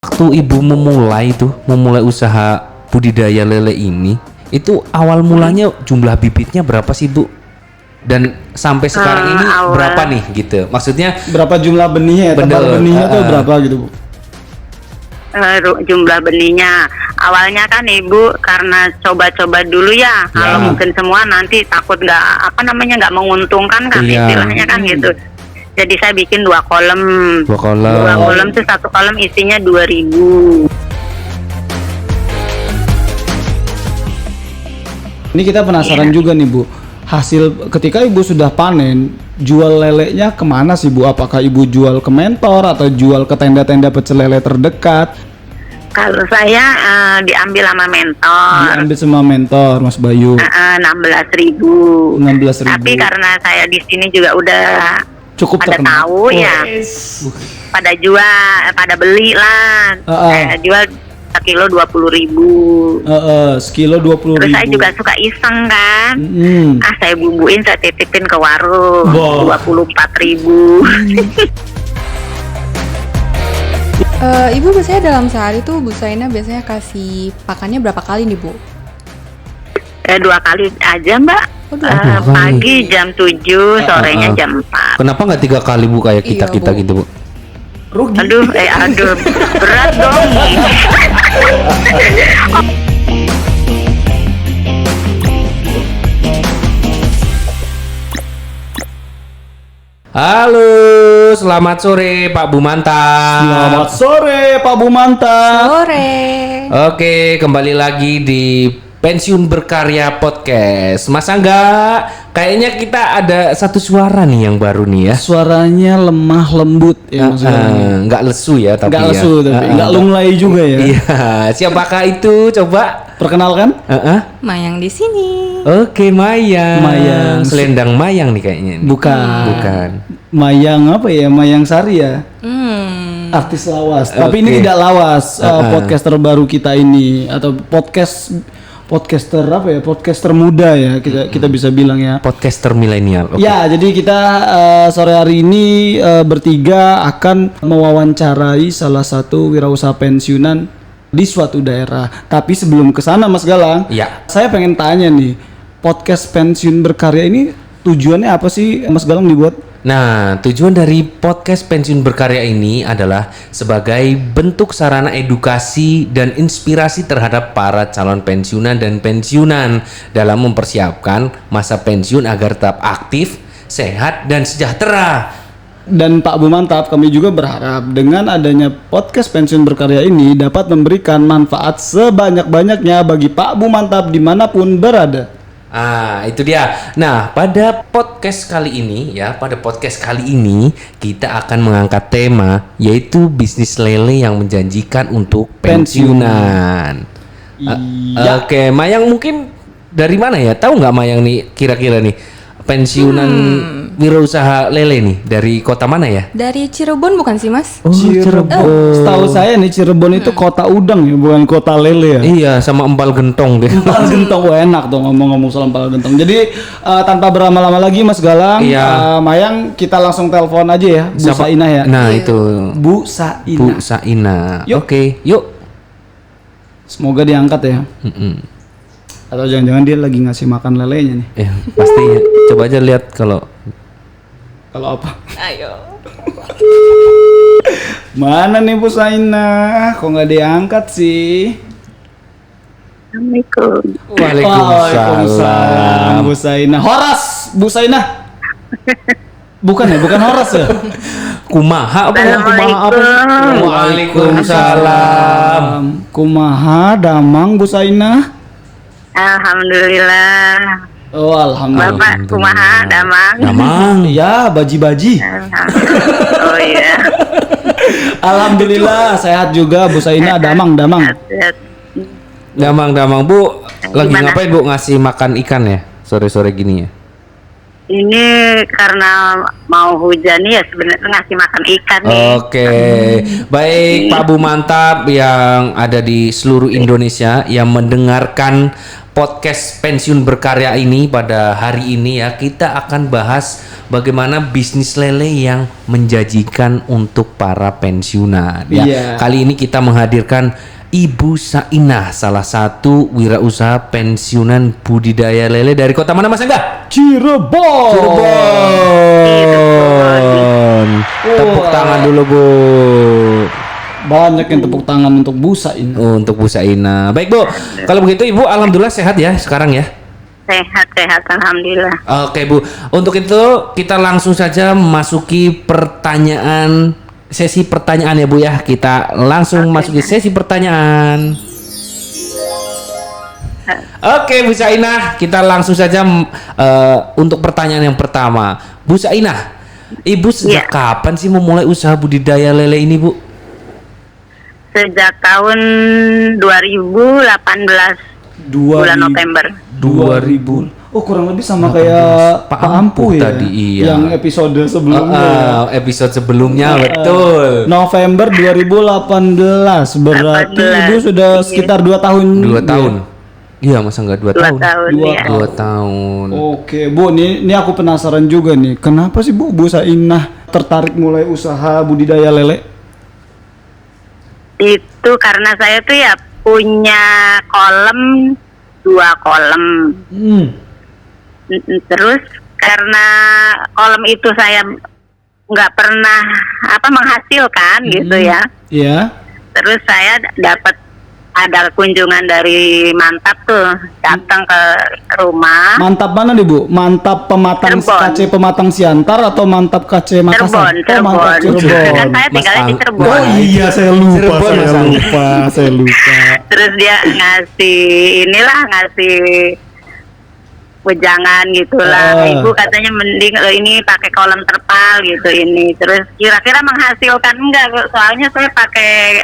Waktu ibu memulai usaha budidaya lele ini, itu awal mulanya jumlah bibitnya berapa sih Bu? Dan sampai sekarang ini berapa nih gitu? Maksudnya berapa jumlah benihnya ya? Tebar benihnya tuh berapa gitu Bu? Jumlah benihnya awalnya kan ibu karena coba-coba dulu ya. Kalau mungkin semua nanti takut nggak menguntungkan kan istilahnya kan gitu. Jadi saya bikin 2 kolom. 2 kolom. 2 kolom tuh 1 kolom isinya 2.000. Ini kita penasaran juga nih Bu, hasil ketika ibu sudah panen, jual lelenya kemana sih Bu? Apakah ibu jual ke mentor atau jual ke tenda-tenda pecel lele terdekat? Kalau saya diambil sama mentor. Diambil sama mentor Mas Bayu. 16.000. 16.000. Tapi karena saya di sini juga udah cukup pada terkenal. tahu ya, pada jual, pada beli lah. Saya jual sekilo 20.000. Sekilo 20.000. Terus saya juga suka iseng kan. Saya bumbuin, saya titipin ke warung. 24.000. Ibu biasanya dalam sehari tuh Bu Saina biasanya kasih pakannya berapa kali nih Bu? 2 kali aja Mbak. Pagi jam 7, sorenya jam 4. Kenapa nggak 3 kali Bu kayak kita gitu Bu? Rugi. Aduh, berat dong. Halo, selamat sore Pak Bumantap. Selamat sore Pak Bumantap. Sore. Oke, kembali lagi di Pensiun Berkarya Podcast. Mas Angga, kayaknya kita ada satu suara nih yang baru nih ya. Suaranya lemah lembut ya nggak lesu ya tapi nggak lesu tapi nggak lunglai juga ya. Iya, siapakah itu? Coba perkenalkan. Mayang di sini. Oke, Mayang. Mayang. Selendang Mayang nih kayaknya. Bukan. Mayang apa ya? Mayang Sari ya. Artis lawas. Tapi ini tidak lawas. Podcaster baru kita ini atau podcaster apa ya? Podcaster muda ya kita bisa bilang ya. Podcaster milenial. Okay. Ya, jadi kita sore hari ini bertiga akan mewawancarai salah satu wirausaha pensiunan di suatu daerah. Tapi sebelum ke sana Mas Galang, saya pengen tanya nih, podcast Pensiun Berkarya ini tujuannya apa sih Mas Galang dibuat? Nah, tujuan dari podcast Pensiun Berkarya ini adalah sebagai bentuk sarana edukasi dan inspirasi terhadap para calon pensiunan dan pensiunan dalam mempersiapkan masa pensiun agar tetap aktif, sehat, dan sejahtera. Dan Pak Bumantap, kami juga berharap dengan adanya podcast Pensiun Berkarya ini dapat memberikan manfaat sebanyak-banyaknya bagi Pak Bumantap dimanapun berada. Itu dia. Nah, pada podcast kali ini kita akan mengangkat tema yaitu bisnis lele yang menjanjikan untuk pensiunan. Oke, Mayang mungkin dari mana ya? Tahu nggak Mayang nih kira-kira nih pensiunan wirausaha lele nih dari kota mana ya? Dari Cirebon bukan sih Mas? Oh, Cirebon. Setahu saya nih Cirebon itu kota udang ya, bukan kota lele ya. Iya, sama empal gentong deh. Empal gentong, enak tuh ngomong-ngomong soal empal gentong. Jadi tanpa berlama-lama lagi Mas Galang, Mayang, kita langsung telepon aja ya, Bu Saina ya. Nah itu Bu Saina. Bu Saina. Oke, yuk. Semoga diangkat ya. Atau jangan-jangan dia lagi ngasih makan lelenya nih. Pasti. Coba aja lihat kalau apa? Ayo. Mana nih Bu Saina? Kok nggak diangkat sih? Assalamualaikum. Waalaikumsalam. Bu Saina. Horas, Bu Saina. Bukan Horas ya? Kumaha apa? Waalaikumsalam. Kumaha damang Bu Saina? Alhamdulillah. Oh, alhamdulillah. Bapak kumaha damang? Ya, baji-baji. Oh iya. Alhamdulillah sehat juga Bu Saina. Damang. Damang Bu. Lagi ngapain Bu, ngasih makan ikan ya sore-sore gini ya? Ini karena mau hujan ya sebenarnya ngasih makan ikan nih. Oke, baik Pak Bu Mantap yang ada di seluruh Indonesia yang mendengarkan podcast Pensiun Berkarya ini pada hari ini ya, kita akan bahas bagaimana bisnis lele yang menjanjikan untuk para pensiunan ya. Iya. Kali ini kita menghadirkan Ibu Sainah, salah satu wirausaha pensiunan budidaya lele dari kota mana Mas Angga? Cirebon. Cirebon. Tepuk tangan dulu Bu. Banyak yang tepuk tangan untuk Bu Sainah. Untuk Bu Sainah. Baik Bu, kalau begitu Ibu alhamdulillah sehat ya sekarang ya. Sehat alhamdulillah. Oke Bu, untuk itu kita langsung saja memasuki sesi pertanyaan ya Bu ya. Kita langsung masuki sesi pertanyaan. Oke Bu Sainah, kita langsung saja untuk pertanyaan yang pertama. Bu Sainah, Ibu sejak kapan sih memulai usaha budidaya lele ini Bu? Sejak tahun 2018 bulan November. 2000. Oh, kurang lebih sama kayak Pak Ampuh ya. Tadi iya. Yang episode sebelumnya. Episode sebelumnya betul. November 2018. Berarti Ibu sudah sekitar 2 tahun. 2 tahun. Iya, masa enggak 2 tahun? 2 tahun. Oke, Bu, ini aku penasaran juga nih. Kenapa sih Bu Sainah tertarik mulai usaha budidaya lele? Itu karena saya tuh ya punya kolam 2 kolam. Terus karena kolam itu saya nggak pernah menghasilkan gitu ya. Iya. Terus saya dapat ada kunjungan dari Mantap tuh datang ke rumah. Mantap mana nih Bu? Mantap pematang KC Pematang Siantar atau Mantap KC Makassar? Cirebon. Mantap Cirebon. Kan saya tinggalnya di Cirebon. Oh iya, saya lupa. Cirebon, Saya lupa. Terus dia ngasih wejangan gitulah. Ibu katanya mending ini pakai kolam terpal gitu ini. Terus kira-kira menghasilkan enggak? Soalnya saya pakai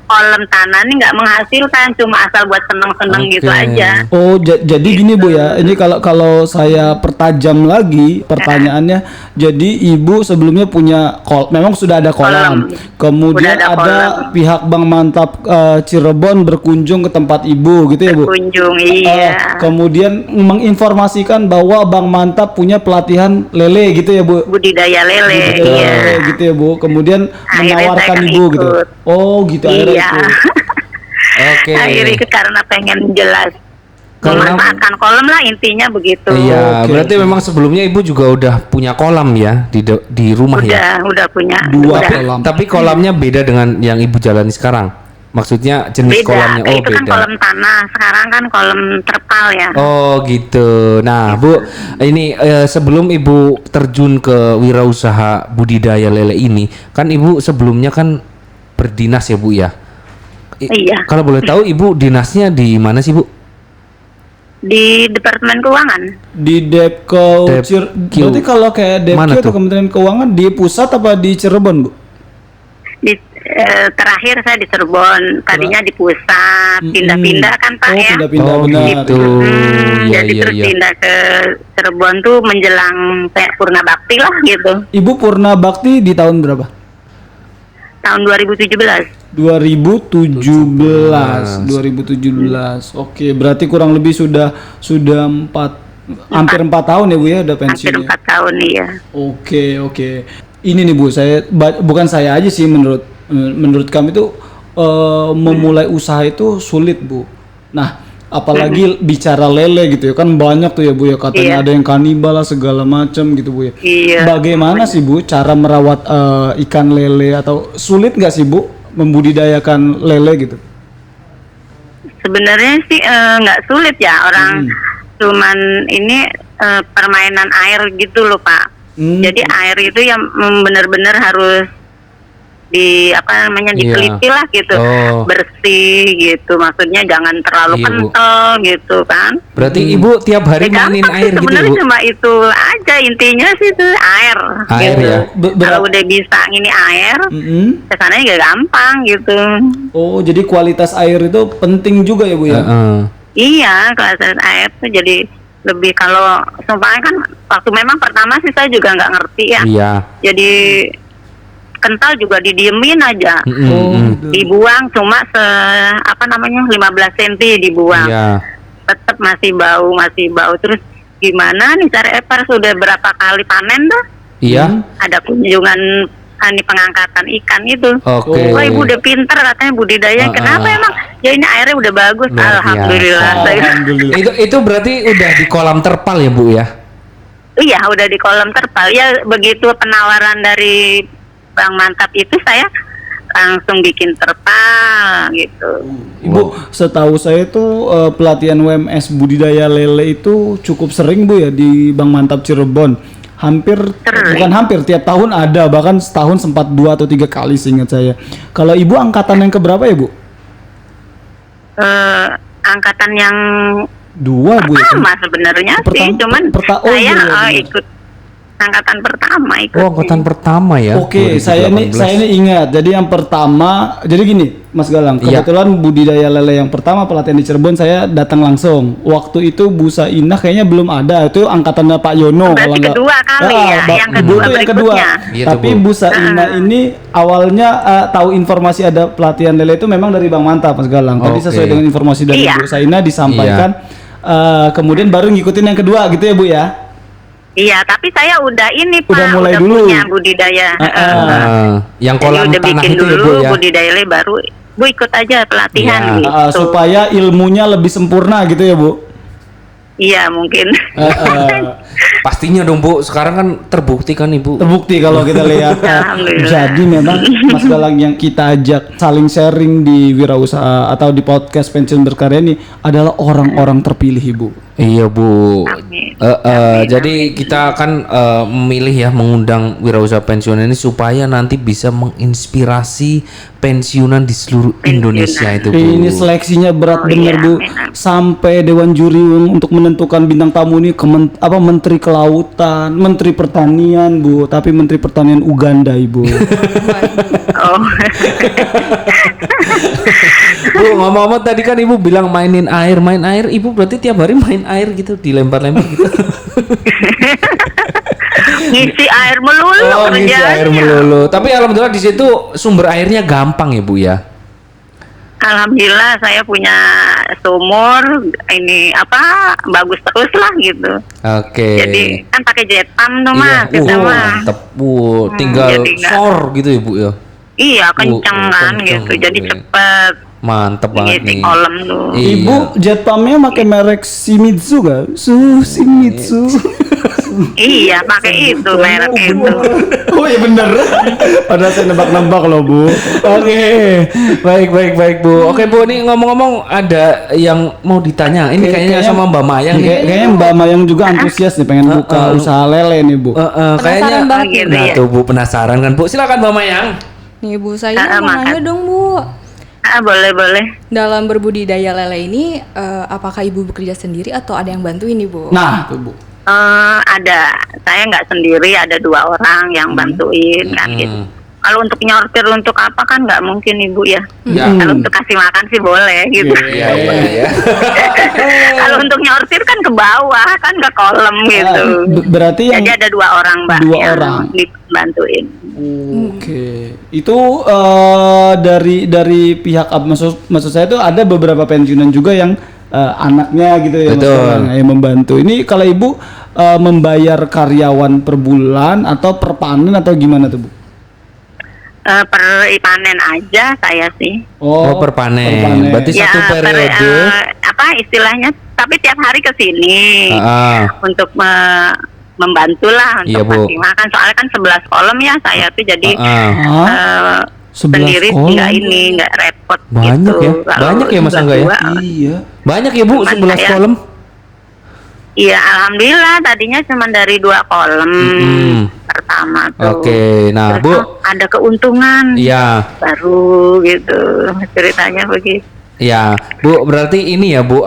kolam tanah ini nggak menghasilkan, cuma asal buat seneng-seneng gitu aja. Oh, jadi gini Bu ya. Ini kalau saya pertajam lagi pertanyaannya. Jadi Ibu sebelumnya punya memang sudah ada kolam. Kemudian ada pihak Bank Mantap Cirebon berkunjung ke tempat Ibu gitu ya Bu. Berkunjung, iya. Kemudian menginformasikan bahwa Bank Mantap punya pelatihan lele gitu ya Bu. Budidaya lele, iya. Gitu ya Bu. Kemudian menawarkan Ibu gitu. Oh, gitu iya. Oke. Akhirnya karena pengen jelas memanfaatkan kolam lah intinya begitu. Iya, berarti memang sebelumnya Ibu juga udah punya kolam ya di rumah ya. Udah punya 2 kolam. Tapi kolamnya beda dengan yang Ibu jalani sekarang. Maksudnya jenis kolamnya itu kan kolam tanah, sekarang kan kolam terpal ya. Oh gitu. Nah Bu, ini sebelum Ibu terjun ke wirausaha budidaya lele ini, kan Ibu sebelumnya kan berdinas ya Bu ya. Iya. Kalau boleh tahu Ibu dinasnya di mana sih Bu? Di Departemen Keuangan. Di Depko. Berarti kalau kayak Depko atau Kementerian Keuangan di pusat apa di Cirebon Bu? Terakhir saya di Cirebon, tadinya di pusat, pindah-pindah kan Pak ya. Pindah-pindah gitu. Jadi terus pindah ke Cirebon tuh menjelang Purna Bakti lah gitu. Ibu Purna Bakti di tahun berapa? Tahun 2017. 2017. Oke, berarti kurang lebih sudah hampir 4 tahun ya Bu ya udah pensiun. Hampir 4 tahun iya. Oke. Ini nih Bu, bukan saya aja sih menurut kami itu memulai usaha itu sulit Bu. Nah, apalagi bicara lele gitu ya kan banyak tuh ya Bu ya katanya ada yang kanibal lah segala macam gitu Bu ya. Iya. Bagaimana sih Bu cara merawat ikan lele atau sulit nggak sih Bu membudidayakan lele gitu? Sebenarnya sih nggak sulit ya orang cuman ini permainan air gitu loh Pak. Jadi air itu yang benar-benar harus diteliti lah gitu, bersih gitu, maksudnya jangan terlalu kental gitu kan. Berarti Ibu tiap hari mainin air gitu Bu? Sebenarnya cuma itu aja intinya sih itu air gitu. Ya? Kalau udah bisa ini air, kesananya juga gampang gitu. Oh, jadi kualitas air itu penting juga ya Bu ya? Iya, kualitas air tuh jadi lebih kalau sumpahnya kan waktu memang pertama sih saya juga nggak ngerti ya. Iya. Jadi kental juga didiemin aja. Gitu. Dibuang cuma 15 cm dibuang. Iya. Tetap masih bau. Terus gimana nih cara Epar sudah berapa kali panen tuh? Iya. Ada kunjungan ini pengangkatan ikan itu. Oke. Wah, ibu udah pinter katanya budidaya. Kenapa emang? Ya ini airnya udah bagus. Luar biasa. Alhamdulillah. Alhamdulillah. Itu berarti udah di kolam terpal ya Bu ya? Iya, udah di kolam terpal. Ya begitu penawaran dari Bang Mantap itu saya langsung bikin terpal gitu. Ibu, setahu saya tuh pelatihan WMS budidaya lele itu cukup sering Bu ya di Bang Mantap Cirebon. Bukan hampir, tiap tahun ada, bahkan setahun sempat 2 atau 3 kali seingat saya. Kalau Ibu angkatan yang keberapa ya Bu? Angkatan yang 2 Bu ya? pertama sebenarnya sih, cuman saya ikut angkatan pertama ikut. Oh, angkatan pertama ya. Oke, saya ini ingat. Jadi yang pertama, jadi gini, Mas Galang, kebetulan budidaya lele yang pertama pelatihan di Cirebon saya datang langsung. Waktu itu Bu Sainah kayaknya belum ada. Itu angkatannya Pak Yono. Berarti kedua kali ya, yang kedua berikutnya. Iya, Tapi Bu Sainah ini awalnya tahu informasi ada pelatihan lele itu memang dari Bang Mantap, Mas Galang. Tadi sesuai dengan informasi dari Bu Sainah disampaikan. Kemudian baru ngikutin yang kedua gitu ya Bu ya? Iya, tapi saya udah ini Pak, udah mulai dulu punya budidaya. Yang kolam udah tanah bikin itu dulu ya Bu ya. budidaya lele baru Bu ikut aja pelatihan gitu. Supaya ilmunya lebih sempurna gitu ya Bu. Iya mungkin. Pastinya dong Bu, sekarang kan terbukti kan Ibu. Terbukti kalau kita lihat. Jadi memang Mas Galang yang kita ajak saling sharing di Wirausaha atau di podcast Pensiun Berkarya ini adalah orang-orang terpilih Ibu. Iya Bu. Amin. Jadi kita akan memilih ya mengundang wirausaha pensiunan ini supaya nanti bisa menginspirasi pensiunan di seluruh Indonesia itu Bu. Ini seleksinya berat bener Bu. Sampai Dewan Juri untuk menentukan bintang tamu ini Menteri Kelautan, Menteri Pertanian Bu, tapi Menteri Pertanian Uganda Ibu. Oh. Bu, ngomong-ngomong tadi kan Ibu bilang main air, Ibu berarti tiap hari main air gitu, dilempar-lempar gitu. Ngisi air melulu. Oh, ngisi air melulu. Tapi alhamdulillah di situ sumber airnya gampang ya Bu ya. Alhamdulillah saya punya sumur ini bagus terus lah gitu. Oke. Jadi kan pakai jet pump tuh Mas, kita mah. Mantep Bu, tinggal sor gitu ya Bu ya. Iya, kenceng kan gitu. Jadi cepet. Mantep banget nih. Kolam tuh. Ibu jet pumpnya pakai merek Shimizu gak? Shimizu. Iya, pakai itu merek itu. Oh iya bener. Padahal saya nebak-nebak loh Bu. Oke, baik Bu. Oke Bu, nih ngomong-ngomong ada yang mau ditanya. Ini kayaknya sama Mbak Mayang nih. Kayaknya Mbak Mayang juga antusias nih pengen buka usaha lele nih Bu. Kayaknya. gitu Nah ya. tuh Bu penasaran kan Bu. Silakan Mbak Mayang. Nih Bu, saya mau nanya dong Bu. Boleh. Dalam berbudidaya lele ini, apakah Ibu bekerja sendiri atau ada yang bantu ini Bu? Nah, tuh Bu. Ada, saya nggak sendiri, ada 2 orang yang bantuin kan gitu. Kalau untuk nyortir untuk apa kan nggak mungkin Ibu ya. Kalau untuk kasih makan sih boleh gitu. Iya. Kalau untuk nyortir kan ke bawah kan ke kolam gitu. Berarti yang Jadi ada 2 orang Mbak 2 yang orang dibantuin. Oke. Itu dari pihak maksud saya tuh ada beberapa pensiunan juga yang anaknya gitu ya Mas Galang, yang membantu. Ini kalau Ibu membayar karyawan per bulan atau per panen atau gimana tuh Bu? Per panen aja saya sih. Oh, per panen. Berarti satu periode. Istilahnya tapi tiap hari ke sini untuk membantu lah untuk kasih makan. Soalnya kan 11 kolam ya saya tuh jadi sendiri nggak repot. Banyak gitu. Banyak ya Mas Angga ya? Iya. Banyak ya Bu, 11 kolam? Iya, alhamdulillah tadinya cuma dari 2 kolam pertama tuh. Oke, nah terus Bu ada keuntungan. Iya. Baru gitu ceritanya begitu. Ya, Bu, berarti ini ya Bu,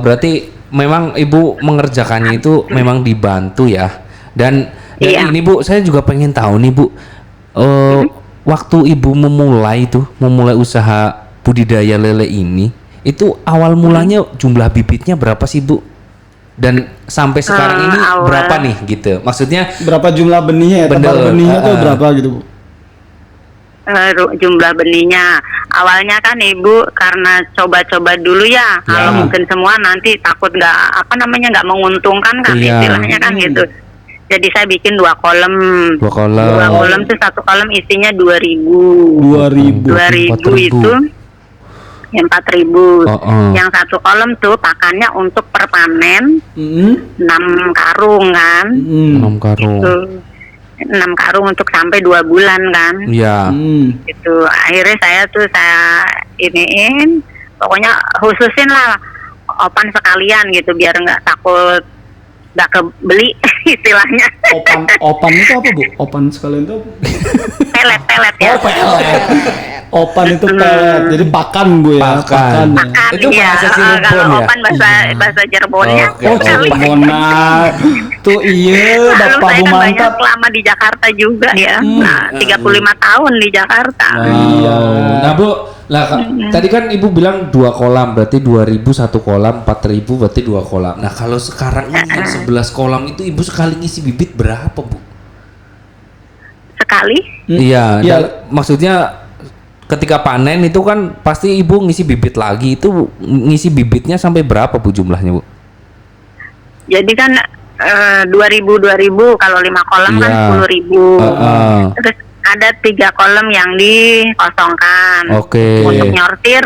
berarti memang Ibu mengerjakannya itu memang dibantu ya. Dan ini Bu, saya juga pengen tahu nih Bu, waktu Ibu memulai usaha budidaya lele ini, itu awal mulanya jumlah bibitnya berapa sih Bu? Dan sampai sekarang ini awal. berapa nih gitu? Maksudnya Berapa jumlah benihnya ya? Tebal benihnya tuh berapa gitu Bu? Jumlah benihnya awalnya kan ibu karena coba-coba dulu ya, kalau mungkin semua nanti takut nggak menguntungkan kan istilahnya kan gitu. Jadi saya bikin 2 kolom. 2 kolom. 2 kolom tuh 1 kolom isinya 2.000 itu yang 4.000. Yang 1 kolom tuh pakannya untuk perpanen 6 karung kan. 6 karung. Gitu. 6 karung untuk sampai 2 bulan kan. Iya. Itu akhirnya saya iniin, pokoknya khususin lah opan sekalian gitu biar nggak takut nggak kebeli istilahnya. Opan itu apa Bu? Opan sekalian itu apa? Pelet ya. Oh, pelet. Opan itu pelet. Jadi pakan Bu ya. Pakan. Itu ya, bahasa Cirebon kalau ya? opan bahasa Cirebonnya. Oh, Cirebon. Tuh iya, Lalu Bapak saya Bu kan banyak mantap. lama di Jakarta juga ya. Nah, 35 tahun di Jakarta. Iya. Nah Bu, tadi kan Ibu bilang 2 kolam, berarti 2.000 1 kolam, 4.000 berarti 2 kolam. Nah kalau sekarang ini yang 11 kolam itu Ibu sekali ngisi bibit berapa Bu? Sekali? Iya, Iya. maksudnya ketika panen itu kan pasti Ibu ngisi bibit lagi, itu ngisi bibitnya sampai berapa Bu jumlahnya Bu? Jadi kan 2.000 kalau 5 kolam kan 10.000. Terus ada 3 kolam yang dikosongkan Oke. untuk nyortir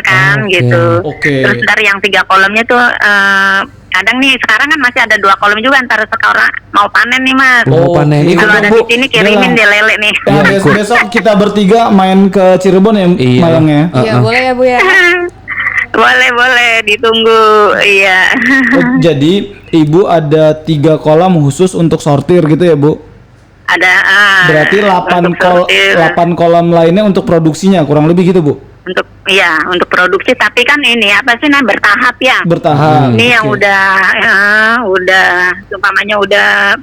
kan gitu. Terus dari yang 3 kolamnya tuh kadang nih sekarang kan masih ada 2 kolam juga antara sekarang mau panen nih Mas. Mau panen. Ikut Kalau dong, ada Bu. di sini kirimin deh lele nih. Nah, besok kita bertiga main ke Cirebon ya, Iya. Mayangnya. Iya, boleh ya Bu ya. Boleh ditunggu. Iya. Jadi Ibu ada 3 kolam khusus untuk sortir gitu ya Bu? Ada Berarti 8 untuk sortir. kolam lainnya untuk produksinya kurang lebih gitu Bu? Untuk produksi, tapi kan ini apa sih bertahap ya. Bertahap. Ini yang Oke. udah umpamanya udah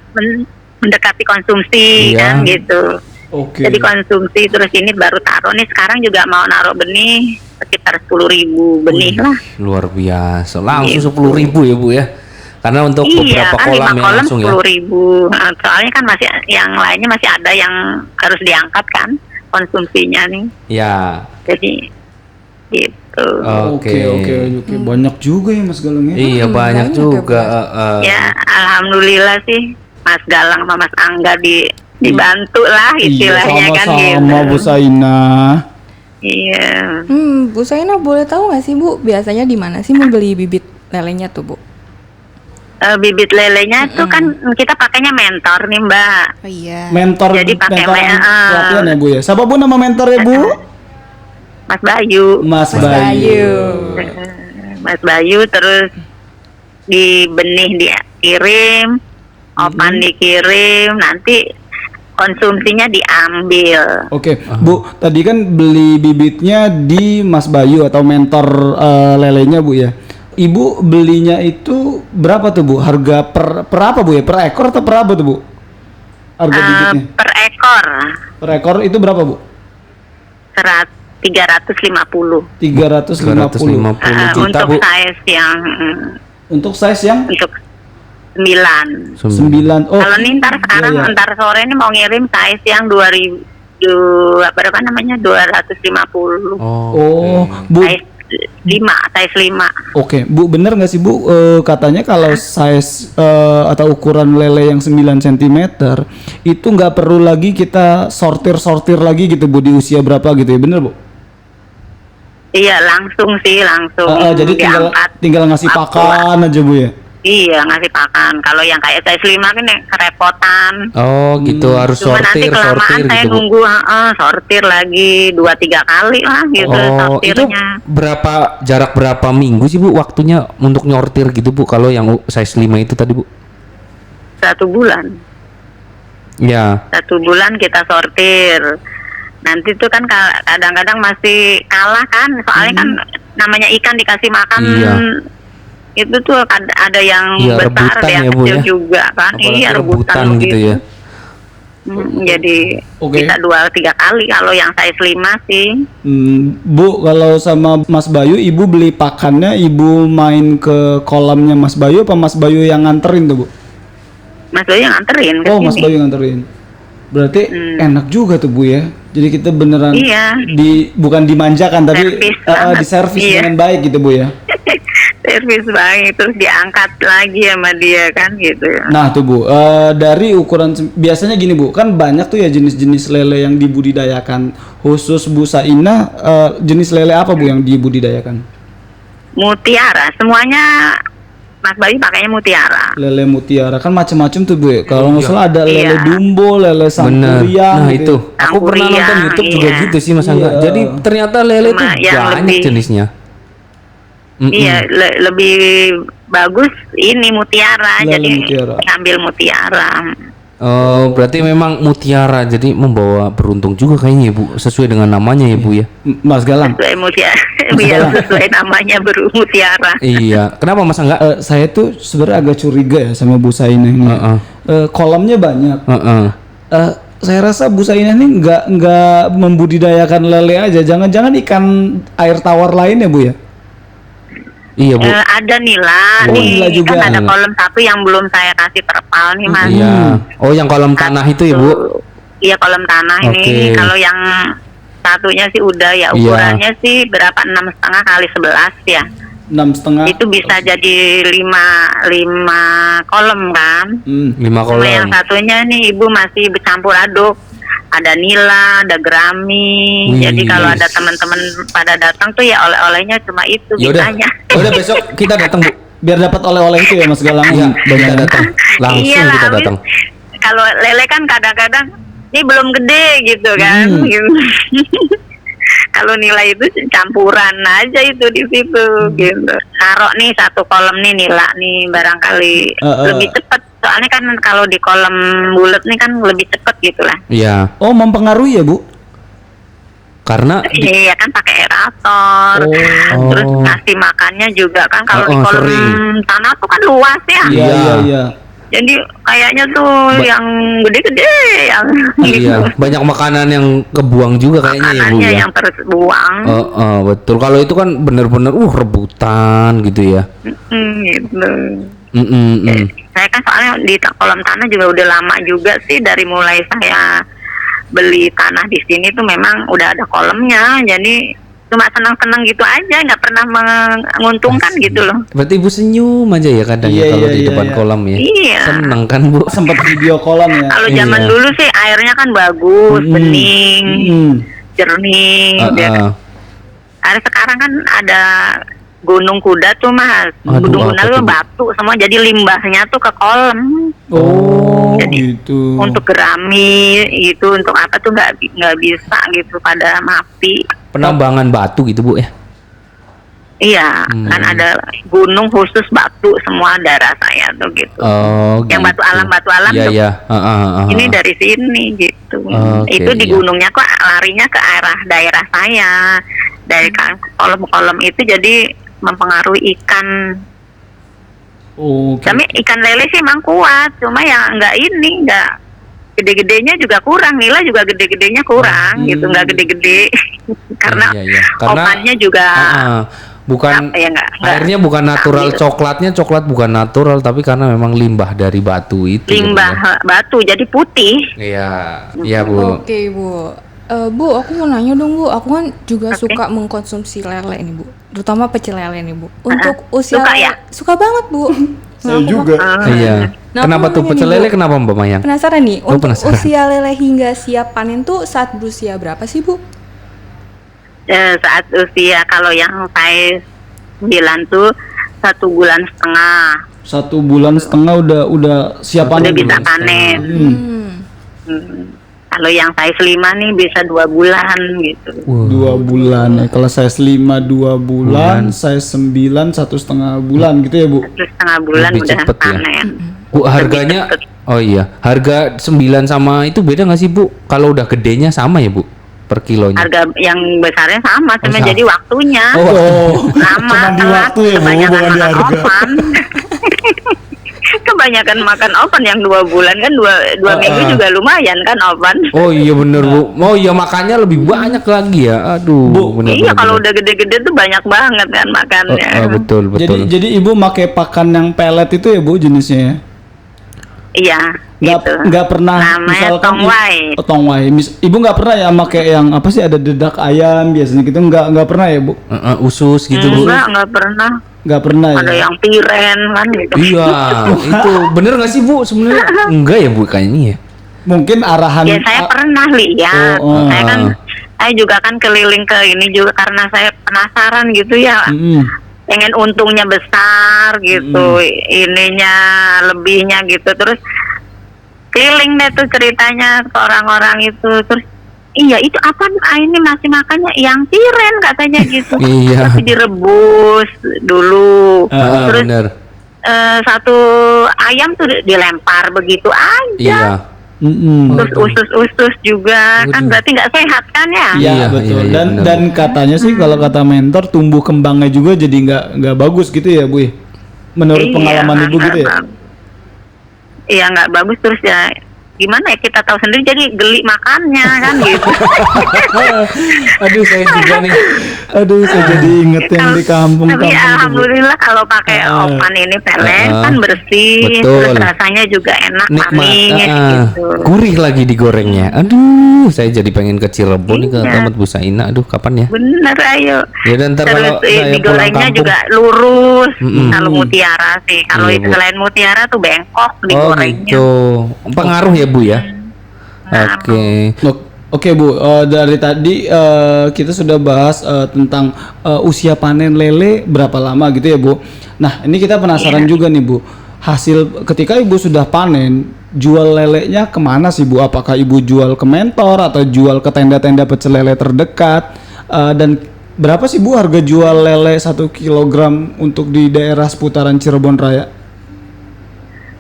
mendekati konsumsi kan gitu. Oke. Jadi konsumsi terus ini baru taruh nih, sekarang juga mau naruh benih sekitar 10.000 benih lah. Luar biasa, langsung 10.000 ya Bu ya? Karena untuk Iya beberapa kan, kolam 5 ya kolam langsung ya? 10.000. Soalnya kan masih yang lainnya masih ada yang harus diangkat kan konsumsinya nih. Ya. Jadi gitu. Oke. Banyak juga ya Mas Galang ya. Iya banyak juga. Ya alhamdulillah sih Mas Galang sama Mas Angga dibantu lah istilahnya kan gitu. Sama Bu Saina. Iya. Bu Saina boleh tahu nggak sih Bu, biasanya di mana sih mau beli bibit lelenya tuh Bu? Bibit lelenya tuh kan kita pakainya mentor nih Mbak. Oh iya. Mentor. Jadi pakai pelatihan ya Bu ya. Siapa Bu nama mentornya Bu? Mas Bayu. Mas Bayu. Mas Bayu, terus di benih dikirim, opan dikirim, nanti konsumsinya diambil. Oke, Bu, tadi kan beli bibitnya di Mas Bayu atau mentor lelenya Bu ya. Ibu belinya itu berapa tuh Bu? Harga per apa Bu ya? Per ekor atau per apa tuh Bu? Harga bibitnya? Per ekor. Per ekor itu berapa Bu? 350. 350 juta Untuk Bu. size yang Untuk size yang untuk 9. 9. Oh. Kalau nih ntar sekarang iya. ntar sore ini mau ngirim size yang 2.000 berapa namanya 250. Oh, Bu. Size 5. Oke, Bu, bener nggak sih Bu, katanya kalau size atau ukuran lele yang 9 cm itu nggak perlu lagi kita sortir lagi gitu Bu di usia berapa gitu ya, bener Bu? Iya langsung. Jadi tinggal ngasih pakan aja Bu ya? Iya ngasih pakan. Kalau yang kayak size 5 kan yang kerepotan. Oh gitu, harus Cuma nanti kelamaan saya gitu Bu. nunggu sortir lagi 2-3 kali lah gitu Oh, itu sortirnya. jarak berapa minggu sih Bu waktunya untuk nyortir gitu Bu kalau yang size 5 itu tadi Bu? 1 bulan. Ya. 1 bulan kita sortir. Nanti tuh kan kadang-kadang masih kalah kan, soalnya kan namanya ikan dikasih makan. Iya. Itu tuh ada yang Iya, besar, rebutan ada yang ya, Bu, kecil ya? juga kan. Apalagi Iya rebutan gitu ya. Jadi bisa 2-3 kali kalau yang size 5 sih. Bu, kalau sama Mas Bayu, ibu beli pakannya, ibu main ke kolamnya Mas Bayu apa Mas Bayu yang nganterin tuh, Bu? Mas Bayu yang nganterin ke Oh, sini. Mas Bayu nganterin. Berarti enak juga tuh, Bu ya. Jadi kita beneran bukan dimanjakan tapi diservis dengan baik gitu, Bu ya. Servis baik, terus diangkat lagi sama dia kan gitu. Nah tuh Bu, dari ukuran biasanya gini Bu, kan banyak tuh ya jenis-jenis lele yang dibudidayakan. Khusus Bu Saina, jenis lele apa Bu yang dibudidayakan? Mutiara, semuanya Mas Bayu pakainya mutiara. Lele mutiara kan macam-macam tuh Bu ya. Kalau nggak salah ada lele dumbo, lele sangkuriang. Nah gitu. itu, aku pernah nonton YouTube juga gitu sih Mas Angga. Jadi ternyata lele itu banyak jenisnya. Iya, lebih bagus ini mutiara. Lele jadi mutiara. ngambil mutiara. Oh, berarti memang mutiara, jadi membawa beruntung juga kayaknya ya Bu, sesuai dengan namanya ya Bu ya. Mas Galang. Sesuai mutiara, biar sesuai namanya mutiara. Iya, kenapa Mas Angga? Saya tuh sebenarnya agak curiga ya sama Bu Saina ini. Kolamnya banyak. Saya rasa Bu Saina ini nggak membudidayakan lele aja, jangan-jangan ikan air tawar lain ya Bu ya? Iya Bu. Ada nila, nila juga. Kan ada kolam satu yang belum saya kasih terpal nih Mas. Iya. Oh yang kolam tanah itu ya Bu? Iya kolam tanah ini. Kalau yang satunya sih udah ya ukurannya sih berapa 6,5 kali 11 ya. 6,5. Itu bisa jadi 5 kolam kan? 5 kolam. Cuma yang satunya nih Ibu masih bercampur aduk. Ada nila, ada gerami. Jadi kalau ada teman-teman pada datang tuh ya oleh-olehnya cuma itu bisanya. Udah besok kita datang Bu. Biar dapat oleh-oleh itu ya Mas Galang. Iya, kita datang. Langsung kita datang. Kalau lele kan kadang-kadang ini belum gede gitu kan. Kalau nilai itu campuran aja itu di situ gitu. Taruh nih satu kolam nih nila nih barangkali lebih cepat. Soalnya kan kalau di kolam bulat nih kan lebih cepet gitu lah. Iya. Oh mempengaruhi ya Bu? Karena iya kan pakai aerator. Terus ngasih makannya juga kan kalau di kolam tanah tuh kan luas ya. Iya. Jadi kayaknya tuh yang gede-gede yang iya, banyak makanan yang kebuang juga kayaknya ya Bu ya. yang terus buang. Betul. Kalau itu kan bener-bener rebutan gitu ya. Gitu. Saya kan soalnya di kolam tanah juga udah lama juga sih, dari mulai saya beli tanah di sini tuh memang udah ada kolamnya, jadi cuma senang-senang gitu aja, nggak pernah menguntungkan gitu loh. Berarti Ibu senyum aja ya kadang ya kalau di depan kolam ya. Iya. Seneng kan Bu? Sempat video kolam ya. Kalau zaman dulu sih airnya kan bagus, bening, jernih. Ada sekarang kan ada Gunung Kuda tuh Mas. Gunung Kuda tuh batu semua, jadi limbahnya tuh ke kolam. Jadi gitu. Untuk gerami gitu, untuk apa tuh nggak bisa gitu pada mati. Penambangan batu gitu Bu ya? Iya, kan ada gunung khusus batu semua daerah saya tuh gitu. Yang gitu. batu alam tuh. Iya. Ini dari sini gitu. Itu di gunungnya kok larinya ke arah daerah saya. Dari kolom-kolom itu jadi mempengaruhi ikan. Tapi ikan lele sih emang kuat, cuma ya nggak gede-gedenya juga kurang, nila juga gede-gedenya kurang gitu, nggak gede-gede karena opannya juga bukan airnya bukan natural, coklat bukan natural, tapi karena memang limbah dari batu itu. Limbah batu jadi putih. Iya Bu. Oke Bu. Bu, aku mau nanya dong Bu, aku kan juga suka mengkonsumsi lele nih Bu, terutama pecel lele nih Bu. Untuk usia suka ya? Suka banget Bu. Saya juga. Iya. Nah, kenapa tuh pecel lele? Kenapa Mbak Mayang? Penasaran nih. Untuk usia lele hingga siap panen tuh saat berusia berapa sih Bu? Saat usia kalau yang size 9 tuh 1,5 bulan. 1,5 bulan udah siap panen. Udah bisa panen. Kalau yang size 5 nih bisa 2 bulan gitu. 2 bulan ya. Kalau size 5 2 bulan, size 9 1,5 bulan gitu ya Bu. 1,5 bulan lebih udah cepet panen. Bu, harganya harga 9 sama itu beda nggak sih Bu? Kalau udah gedenya sama ya Bu? Per kilonya? Harga yang besarnya sama, cuma jadi waktunya sama. Cuma di waktu ya Bu, bukan di harga. kebanyakan makan oven yang 2 bulan kan, dua minggu juga lumayan kan oven. Oh iya bener Bu. Oh iya makannya lebih banyak lagi ya. Aduh. Bu, bener, Iya bener, kalau bener. udah gede-gede tuh banyak banget kan makannya. Betul betul. Jadi ibu pakai pakan yang pelet itu ya Bu jenisnya ya? Iya. Gitu. Nggak pernah Namanya misalkan tongwai. tongwai. Ibu nggak pernah ya pakai yang apa sih, ada dedak ayam biasanya gitu, nggak pernah ya Bu? Usus gitu Bu. Enggak pernah. Nggak pernah Ada ya? yang tiren kan gitu. Iya, itu bener nggak sih Bu sebenarnya? Enggak ya Bu kayaknya ya. Mungkin arahan Ya saya pernah lihat. Saya kan saya juga kan keliling ke ini juga karena saya penasaran gitu ya. Pengen untungnya besar gitu, ininya lebihnya gitu. Terus keliling deh tuh ceritanya ke orang-orang itu. Terus iya itu apa ini masih makannya yang tiren katanya gitu. Iya. Tapi direbus dulu. Terus Bener. satu ayam tuh dilempar begitu aja. Iya. Terus usus-usus juga kan berarti nggak sehat kan ya? Iya Iya, betul. iya, Dan benar, dan katanya sih kalau kata mentor tumbuh kembangnya juga jadi nggak bagus gitu ya Bu. Menurut pengalaman Ibu gitu ya? Iya nggak bagus, terus ya gimana ya, kita tahu sendiri jadi geli makannya kan gitu. Aduh saya juga nih. Aduh, saya jadi inget yang di kampung. Tapi alhamdulillah kalau pakai oven ini pelet kan bersih, Betul. terus rasanya juga enak, Nikmat. manis gitu. Gurih lagi digorengnya. Aduh, saya jadi pengen ke Cirebon nih ke tempat Bu Saina. Aduh, kapan ya? Bener ayo. Ya dan ntar Terus kalau saya pulang digorengnya kampung. juga lurus. Kalau mutiara sih, kalau Iya, Bu. selain mutiara tuh bengkok Oh digorengnya. gitu. Pengaruh ya Bu ya? Oke. Oke Bu, dari tadi kita sudah bahas tentang usia panen lele berapa lama gitu ya Bu. Nah ini kita penasaran juga nih Bu, hasil ketika Ibu sudah panen, jual lelenya kemana sih Bu? Apakah Ibu jual ke mentor atau jual ke tenda-tenda pecel lele terdekat? Dan berapa sih Bu harga jual lele 1 kilogram untuk di daerah seputaran Cirebon Raya?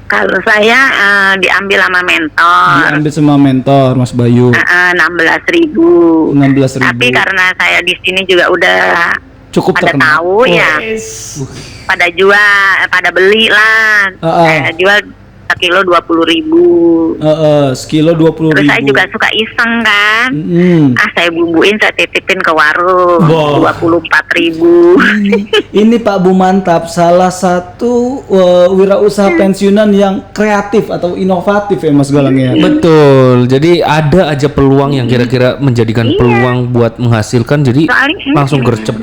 Kalau saya diambil sama mentor. Diambil sama mentor Mas Bayu. 16.000. 16.000. Tapi karena saya di sini juga udah Cukup pada terkenal. tahu ya, pada jual, pada beli lah. Saya jual sekilo 20.000. Sekilo 20.000. Terus saya juga suka iseng kan. Saya bumbuin, saya titipin ke warung. 24.000. Ini Pak Bu mantap, salah satu wirausaha pensiunan yang kreatif atau inovatif ya Mas Galang ya. Betul. Jadi ada aja peluang yang kira-kira menjadikan peluang buat menghasilkan. Jadi Soalnya- langsung gercep.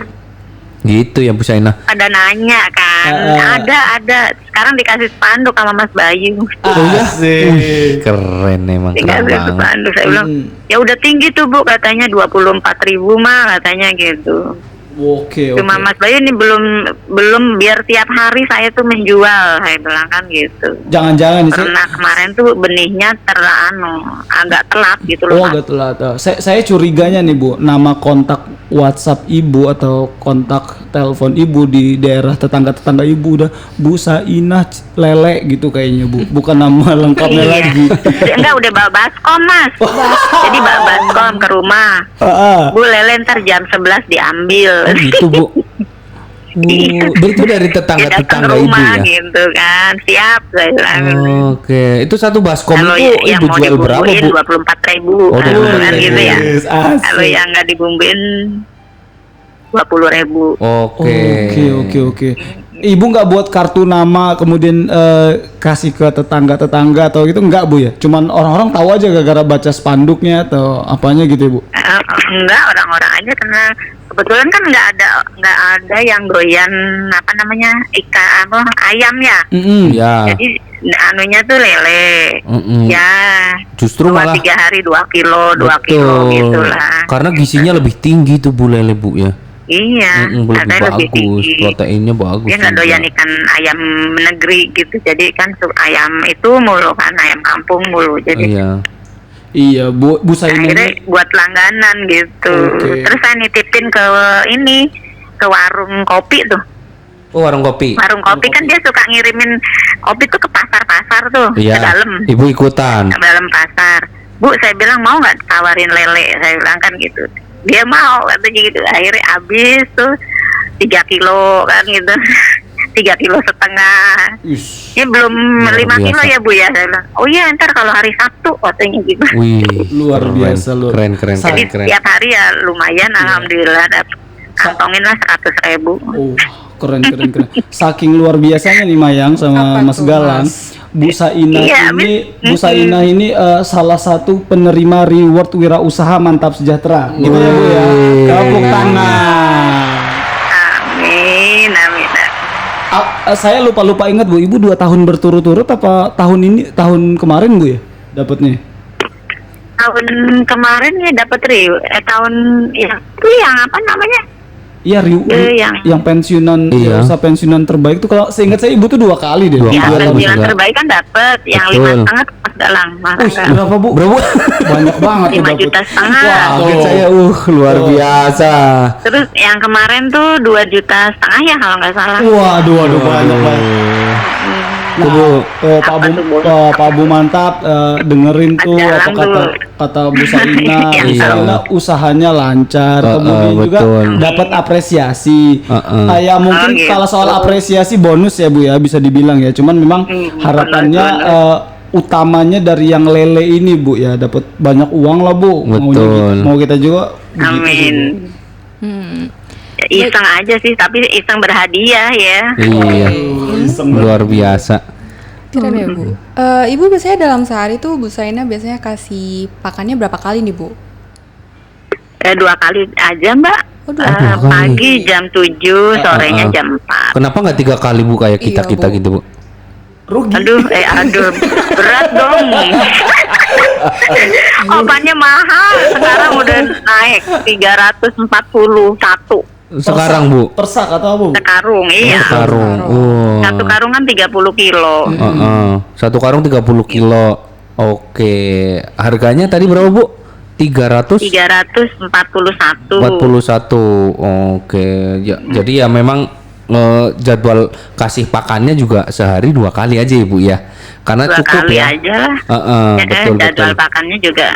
Gitu ya Bu Saina. Pada nanya kan, ada. Sekarang dikasih spanduk sama Mas Bayu. Keren emang, keren Dikasih banget. spanduk, saya bilang, ya udah tinggi tuh Bu, katanya 24.000 mah katanya gitu. Oke. Cuma Mas Bayu ini belum biar tiap hari saya tuh menjual, saya bilang kan gitu. Jangan-jangan nih Karena kemarin tuh benihnya agak telat gitu loh. Mas. agak telat. Saya curiganya nih Bu, nama kontak WhatsApp Ibu atau kontak telepon Ibu di daerah tetangga-tetangga Ibu udah Bu Sainah Lele gitu kayaknya Bu. Bukan nama lengkapnya Iya. lagi. Enggak, udah bawa baskom Mas. Jadi bawa baskom ke rumah. Bu lele ntar jam 11 diambil. Oh gitu Bu. Itu dari Dia datang ke tetangga-tetangga Ibu rumah ya. gitu kan. Siap saya bilang. Oke, itu satu baskom Kalau itu yang Ibu mau jual berapa dibumbuin Bu? 24.000 Oh, 24.000. kan gitu ya. Asik. Kalau yang nggak dibumbuin 20.000. Oke. Ibu nggak buat kartu nama kemudian kasih ke tetangga-tetangga atau gitu nggak Bu ya? Cuman orang-orang tahu aja gara-gara baca spanduknya atau apanya gitu ya Bu? Enggak, orang-orang aja karena kebetulan kan nggak ada yang doyan ayam ya. Ya. Jadi anunya tuh lele. Ya. Justru malah 3 hari 2 kilo gitu lah. Karena gizinya lebih tinggi tuh Bu lele Bu ya. Iya, Lebih katanya lebih bagus, tinggi. proteinnya bagus. Dia nggak juga. doyan ikan ayam negeri gitu, jadi kan ayam itu mulu kan, ayam kampung mulu. Jadi Iya, Bu Sainah. akhirnya buat langganan gitu. Oke. Terus saya nitipin ke warung kopi tuh. Oh, warung kopi. Warung kopi kan dia suka ngirimin kopi tuh ke pasar-pasar tuh, ke Iya. dalam. Ibu ikutan. Ke dalam pasar. Bu, saya bilang mau nggak tawarin lele? Saya bilang kan gitu. Dia mau katanya gitu. Akhirnya habis tuh 3 kilo kan gitu. 3,5 kilo. Ish, Ini belum Luar 5 kilo biasa. ya Bu ya. Saya bilang, oh iya ntar kalau hari Sabtu katanya gitu. Wih, luar biasa loh. Keren. Jadi tiap hari ya lumayan, alhamdulillah dapat kantongin lah 100.000. Oh, keren. Saking luar biasanya nih Mayang sama Apa Mas tuh, Galang. Mas? Bu Sainah Iya, Bu Sainah ini salah satu penerima reward wirausaha mantap sejahtera. Gitu ya Bu ya. Tepuk tangan. Amin. Saya lupa ingat Bu, Ibu 2 tahun berturut-turut apa tahun kemarin Bu ya dapatnya? Tahun kemarin ya dapat tahun itu yang apa namanya? Iya, yang pensiunan, Iya. usaha pensiunan terbaik tuh kalau seingat saya Ibu tuh 2 kali deh. Yang kali, pensiunan Mas. terbaik kan dapat, yang Betul. 5,5 Mas Galang. Berapa Bu? Banyak banget tuh 5,5 dapet. juta. Wah, Kaget saya, luar Oh. biasa. Terus yang kemarin tuh 2,5 juta ya kalau nggak salah. Waduh, banyak banget. Nah, Pak Bu mantap, dengerin tuh Jalan apa dulu. kata Bu Sainah. Bu Iya. Sainah usahanya lancar, kemudian juga betul. dapat apresiasi. Ya mungkin gitu. kalau soal apresiasi bonus ya Bu ya bisa dibilang ya. Cuman memang harapannya utamanya dari yang lele ini Bu ya dapat banyak uang lah Bu. Betul. Mau kita juga begitu, Amin. Ya, iseng aja sih, tapi iseng berhadiah ya. Iya, Bu. luar biasa. Keren ya Bu. Ibu biasanya dalam sehari tuh Bu Saina biasanya kasih pakannya berapa kali nih Bu? 2 kali aja Mbak. Oh, 2 kali. Pagi jam 7, sorenya jam 4. Kenapa nggak 3 kali Bu kayak Iya, kita Bu. gitu Bu? Rugi. Aduh, berat dong. Obatnya mahal, sekarang udah naik 341 Sekarang Bu? Persak atau apa Bu? sekarung, iya. Karung. Oh. Satu karung kan 30 kilo. Satu karung 30 kilo. Oke. Harganya tadi berapa Bu? 341. 41. Oke. Ya, jadi ya memang jadwal kasih pakannya juga sehari 2 kali aja Ibu ya. Karena 2 cukup kali ya. aja lah. Betul. Jadwal pakannya juga.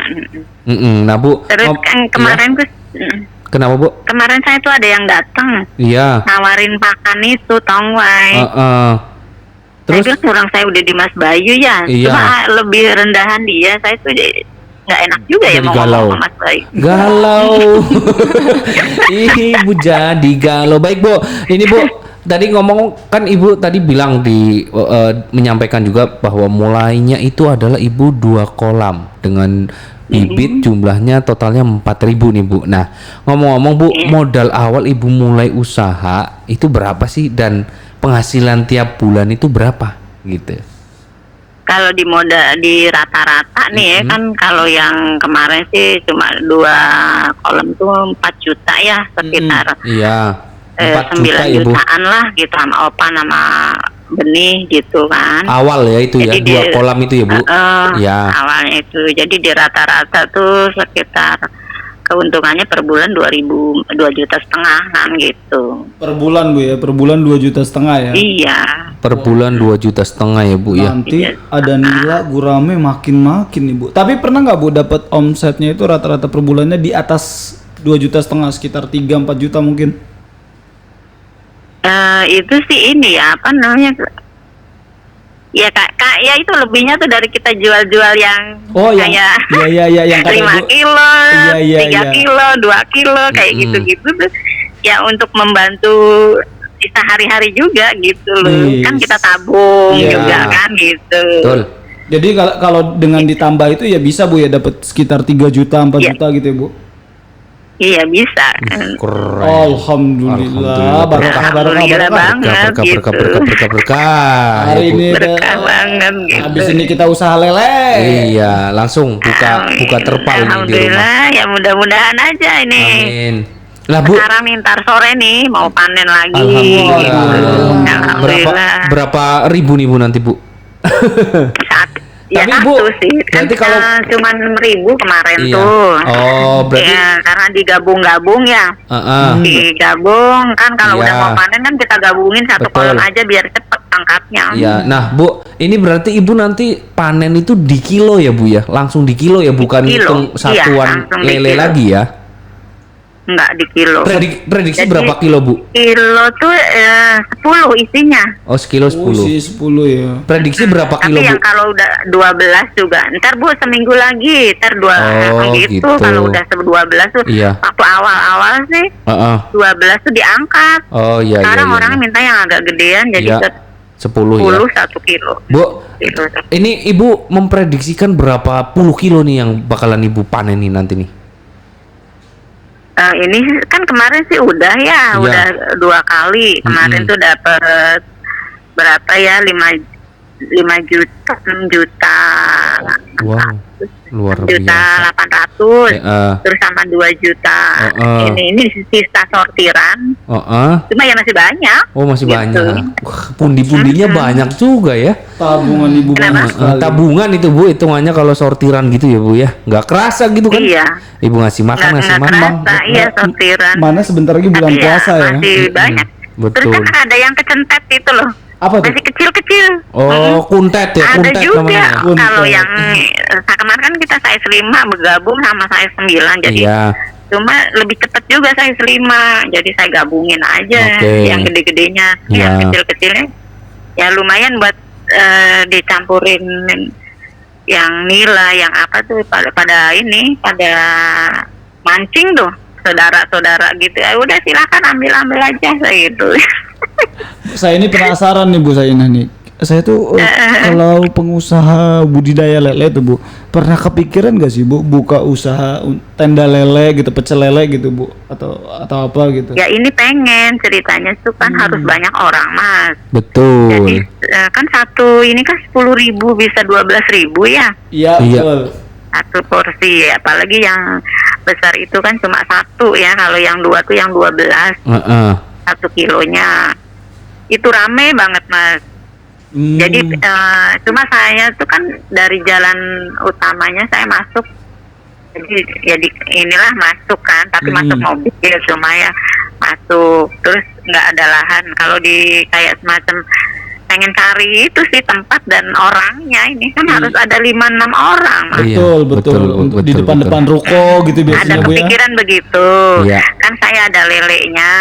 Nah Bu. Terus kan kemarin iya. Kenapa Bu? kemarin saya tuh ada yang datang Iya. nawarin pakan itu tongwai. Terus Saya bilang kurang saya udah di Mas Bayu ya. Iya. Cuma lebih rendahan dia. Saya tuh nggak enak juga ya Jadi mau galau. ngomong sama Mas Bayu. galau. Ibu jadi galau. Baik Bu, ini Bu tadi ngomong kan Ibu tadi bilang menyampaikan juga bahwa mulainya itu adalah Ibu 2 kolam dengan bibit jumlahnya totalnya 4.000 nih Bu. Nah ngomong-ngomong Bu, modal awal Ibu mulai usaha itu berapa sih dan penghasilan tiap bulan itu berapa gitu? Kalau di rata-rata nih ya kan, kalau yang kemarin sih cuma 2 kolam tuh 4 juta ya sekitar. Iya. 4 juta 9 ya Bu. jutaan lah gitu sama Opa nama benih gitu kan. Awal ya itu ya, Jadi 2 kolam itu ya Bu. Ya. Awalnya itu. Jadi di rata-rata tuh sekitar keuntungannya per bulan 2,5 juta kan gitu. Per bulan Bu ya, per bulan 2,5 juta ya. Iya. Per bulan 2,5 juta ya Bu ya. Nanti ada nila gurame makin nih Bu. Tapi pernah nggak Bu dapat omsetnya itu rata-rata per bulannya di atas 2,5 juta, sekitar 3-4 juta mungkin? Itu sih ini ya apa namanya? Ya kak ya itu lebihnya tuh dari kita jual-jual yang kayak yang kata 5 Ibu. kilo, Iya, 3 kilo, 2 kilo kayak gitu-gitu tuh. Ya untuk membantu sehari-hari juga gitu loh. Yes. Kan kita tabung Iya. juga kan gitu. Betul. Jadi kalau dengan ditambah itu ya bisa Bu ya dapat sekitar 3 juta, 4 Iya. juta gitu ya Bu. Iya bisa. Keren. Alhamdulillah, berkah Alhamdulillah banget gitu. Berkah. Hari ya, Bu. ini Berkah banget gitu. habis ini kita usaha lele. Iya, langsung buka terpal nih di rumah. Alhamdulillah, ya mudah-mudahan aja ini. Amin. Lah Bu, Sekarang nih ntar sore nih mau panen lagi. alhamdulillah. Alhamdulillah. Berapa ribu nih Bu nanti Bu? Ya Tapi, satu Bu, sih. Kan berarti kalau cuman 1.000 kemarin Iya. tuh. Oh, berarti Ya, karena digabung-gabung ya. Digabung kan kalau Iya. udah mau panen kan kita gabungin satu Betul. kolam aja biar cepet angkatnya. Iya, nah Bu, ini berarti Ibu nanti panen itu di kilo ya Bu ya? Langsung di kilo ya, bukan Kilo, hitung iya, satuan langsung di lele kilo. lagi ya? enggak di kilo. Prediksi Jadi, berapa kilo, Bu? Kilo tuh 10 isinya. Oh, sekilo 10. sih 10 ya. Prediksi berapa kilo, Tapi yang Bu? kalau udah 12 juga, ntar Bu seminggu lagi, ntar gitu. Kalau udah 12 tuh, Iya. waktu awal-awal sih, Heeh. 12 tuh diangkat. Oh, iya, Sekarang iya. orang minta yang agak gedean, jadi Iya. ke 10 ya. 1 kilo. Bu, Gitu. ini Ibu memprediksikan berapa puluh kilo nih yang bakalan Ibu panen nih nanti nih? Ini kan kemarin sih udah ya, Iya. udah 2 kali. Kemarin tuh dapet berapa ya, 5 juta, 6 juta. Wow, luar 6 juta biasa. 800, Heeh. terus sama 2 juta. Heeh. Ini sisa sortiran. Heeh. Cuma ya masih banyak. Oh, masih Gitu. banyak. Wah, pundi-pundinya banyak juga ya. Tabungan ibu Kenapa? banyak sekali. Tabungan itu, Bu, hitungannya kalau sortiran gitu ya, Bu ya. Nggak kerasa gitu kan? Iya. Ibu ngasih makan, Nggak ngasih makan. kerasa, iya sortiran. Mana sebentar lagi bulan Tapi puasa ya. masih banyak. Betul. Terus kan ada yang kecentet itu loh. Apa tuh? Masih kecil-kecil. Oh, kuntet ya, Ada kuntet juga namanya. Kuntet. kalau yang kemarin kan kita size 5 bergabung sama size 9, jadi Iya. cuma lebih cepat juga size 5, jadi saya gabungin aja Oke. yang gede-gedenya. Iya. Yang kecil-kecilnya ya lumayan buat dicampurin yang nila, yang apa tuh pada mancing tuh saudara-saudara gitu. Ya udah silakan ambil aja saya gitu. Saya ini penasaran nih Bu Sainah nih. Saya tuh kalau pengusaha budidaya lele tuh Bu, pernah kepikiran gak sih Bu buka usaha tenda lele gitu, pecel lele gitu Bu, atau apa gitu? Ya ini pengen ceritanya tuh kan harus banyak orang Mas. Betul. Jadi kan satu ini kan 10.000 bisa 12.000 ya. Iya, Iya. betul. Satu porsi, apalagi yang besar itu kan cuma satu ya. Kalau yang 2 tuh yang 12 Heeh. 1 kilonya. Itu rame banget Mas. Jadi cuma saya tuh kan dari jalan utamanya saya masuk, jadi inilah masuk kan, tapi masuk mobil cuma ya masuk, terus nggak ada lahan. Kalau di kayak semacam pengen cari itu sih tempat dan orangnya ini kan harus ada 5-6 orang Mas. Iya, Betul, betul. betul, Di depan-depan ruko gitu Ada biasanya Bu ya. kepikiran begitu. Iya. Kan saya ada lelenya.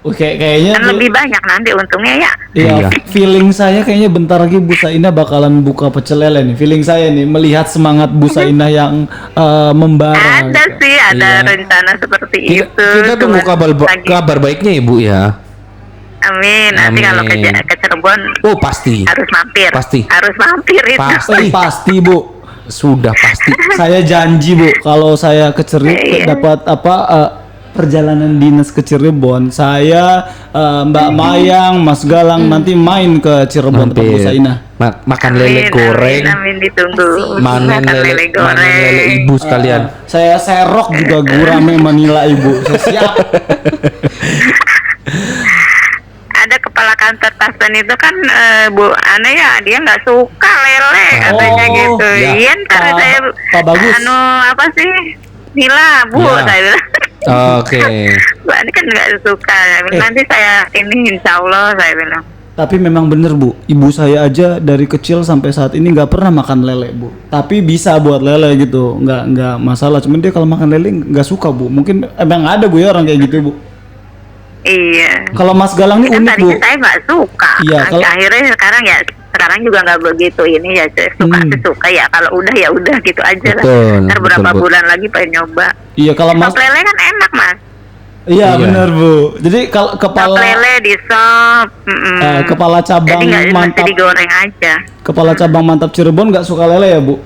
Kayaknya Kan lebih banyak nanti untungnya ya. Iya, Iya. feeling saya kayaknya bentar lagi Bu Sainah bakalan buka pecel lele nih. Feeling saya nih melihat semangat Bu Sainah yang membara. Ada gitu. sih, ada Iya. rencana seperti Kita, itu. kita tunggu Cuman lagi- kabar baiknya Ibu ya. Amin. Nanti kalau ke Amin. Cirebon Oh, pasti. harus mampir. Pasti. Harus mampir itu. Pasti. Pasti Bu. Sudah pasti. Saya janji Bu, kalau saya ke Iya. dapat perjalanan dinas ke Cirebon, saya Mbak Mayang, Mas Galang nanti main ke Cirebon tempat Bu Mampir. Sainah. Makan lele Amin, goreng. Amin, ditunggu. Manen Makan lele ibu sekalian. Saya serok juga gurame Manila Ibu. Saya siap. Ada kepala kantor Taspen itu kan Bu Ana ya, dia nggak suka lele katanya Oh, gitu. ya. Iya, ntar Pak- saya Pak Bagus. apa sih? Nila, Bu, Ya. saya bilang. Oke. Bu Ana kan nggak suka. Nanti saya ini insya Allah saya bilang. Tapi memang bener Bu, ibu saya aja dari kecil sampai saat ini nggak pernah makan lele Bu. Tapi bisa buat lele gitu, nggak masalah. Cuman dia kalau makan lele nggak suka Bu. Mungkin emang ada Bu ya orang kayak gitu Bu. Iya. Kalau Mas Galang ini Kan unik Bu. tadinya saya nggak suka. Iya, kalau- Akhirnya sekarang juga nggak begitu ini ya. Saya suka ya. Kalau udah ya udah gitu aja lah. Betul, Ntar berapa betul, Bu. bulan lagi pengen nyoba. Iya kalau Mas, Sop lele kan enak Mas. iya Iya. bener Bu. Jadi kalau Sop kepala lele di sop. kepala cabang Jadi nggak mesti mantap, digoreng aja. kepala cabang mantap Cirebon nggak suka lele ya Bu?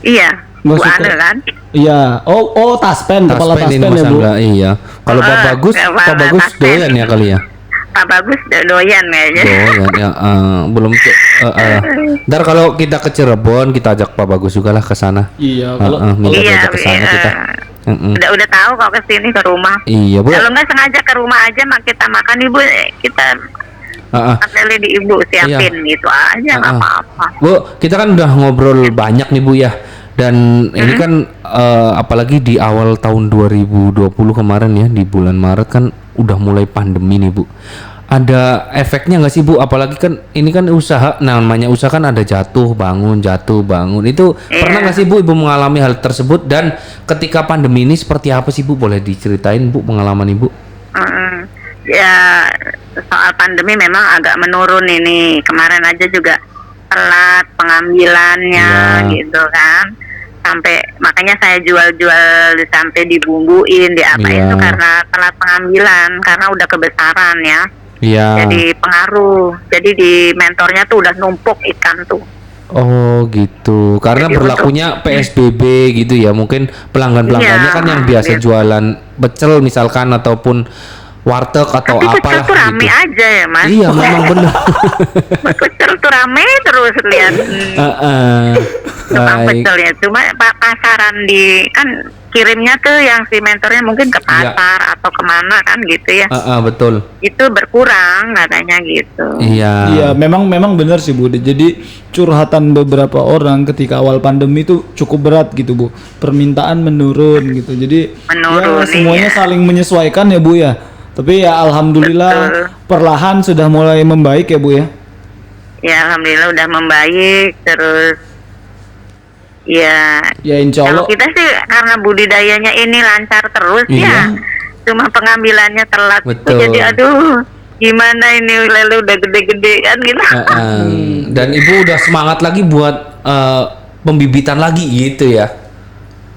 Iya. Nggak Bu suka. Ana kan. Iya. Oh Taspen, kepala Taspen ini Taspen Mas ya Bu. Angga, iya. Kalau Pak Bagus, kepala Pak Bagus Taspen. doyan ya kali ya. Pak Bagus doyan kayaknya. Doyan ya. Belum ntar kalau kita ke Cirebon kita ajak Pak Bagus juga lah ke sana. Iya. Kalau Minta Iya, diajak ke sana iya. kita. Udah tahu kalau kesini ke rumah. Iya, Bu. Kalau nggak sengaja ke rumah aja kita makan Ibu, kita makan lele di Ibu siapin gitu aja nggak apa-apa. Bu, kita kan udah ngobrol banyak nih Bu ya. Dan ini kan apalagi di awal tahun 2020 kemarin ya, di bulan Maret kan udah mulai pandemi nih Bu. ada efeknya nggak sih Bu? Apalagi kan ini kan usaha, namanya usaha kan ada jatuh bangun. Itu pernah nggak sih Bu Ibu mengalami hal tersebut? Dan ketika pandemi ini seperti apa sih Bu? Boleh diceritain Bu pengalaman Ibu? Ya soal pandemi memang agak menurun ini. Kemarin aja juga telat pengambilannya gitu kan. Sampai makanya saya jual-jual sampai dibumbuin, diapain itu karena telat pengambilan, karena udah kebesaran ya. Iya. Jadi pengaruh. Jadi di mentornya tuh udah numpuk ikan tuh. Oh gitu. Karena jadi berlakunya PSBB gitu ya. Mungkin pelanggan-pelanggannya kan yang biasa jualan pecel misalkan ataupun warteg atau tapi apalah pecel tuh rame gitu. aja ya Mas. Iya memang benar. Pecel tuh rame terus lihat. Tukang pecelnya. Cuma pasaran di kan kirimnya tuh yang si mentornya mungkin ke pasar atau kemana kan gitu ya. Betul. Itu berkurang katanya gitu. Iya, memang benar sih Bu. Jadi curhatan beberapa orang ketika awal pandemi itu cukup berat gitu Bu. Permintaan menurun gitu. Jadi ya semuanya saling menyesuaikan ya Bu ya. Tapi ya alhamdulillah perlahan sudah mulai membaik ya Bu ya. Ya alhamdulillah udah membaik terus. Ya insya Allah. Kalau kita sih karena budidayanya ini lancar terus ya. Cuma pengambilannya telat. Jadi aduh gimana ini lele udah gede-gede kan gitu. Dan Ibu udah semangat lagi buat pembibitan lagi gitu ya.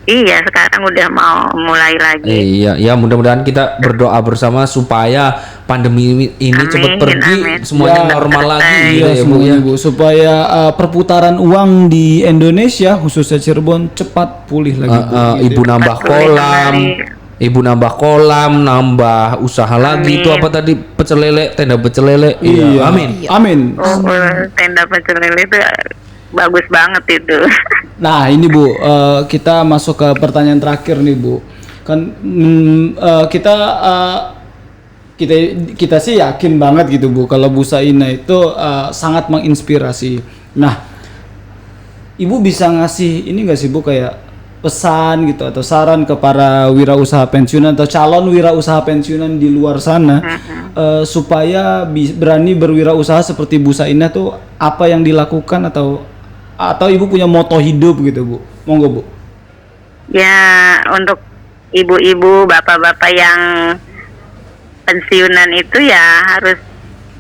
Iya sekarang udah mau mulai lagi. Iya ya mudah-mudahan kita berdoa bersama supaya pandemi ini cepat pergi, semuanya normal lagi gitu ya Bu ya. Supaya perputaran uang di Indonesia khususnya Cirebon cepat pulih lagi Ibu nambah kolam. Ibu nambah kolam, nambah usaha lagi. Itu apa tadi? Pecel lele, tenda pecel lele. Iya. Amin. Tenda pecel lele itu bagus banget itu. Nah ini Bu, kita masuk ke pertanyaan terakhir nih Bu. Kan kita sih yakin banget gitu Bu kalau Bu Saina itu sangat menginspirasi. Nah, Ibu bisa ngasih ini nggak sih Bu kayak pesan gitu atau saran ke para wirausaha pensiunan atau calon wirausaha pensiunan di luar sana supaya berani berwirausaha seperti Bu Saina tuh apa yang dilakukan atau Ibu punya moto hidup gitu Bu? Monggo Bu. Ya untuk ibu-ibu, bapak-bapak yang pensiunan itu ya harus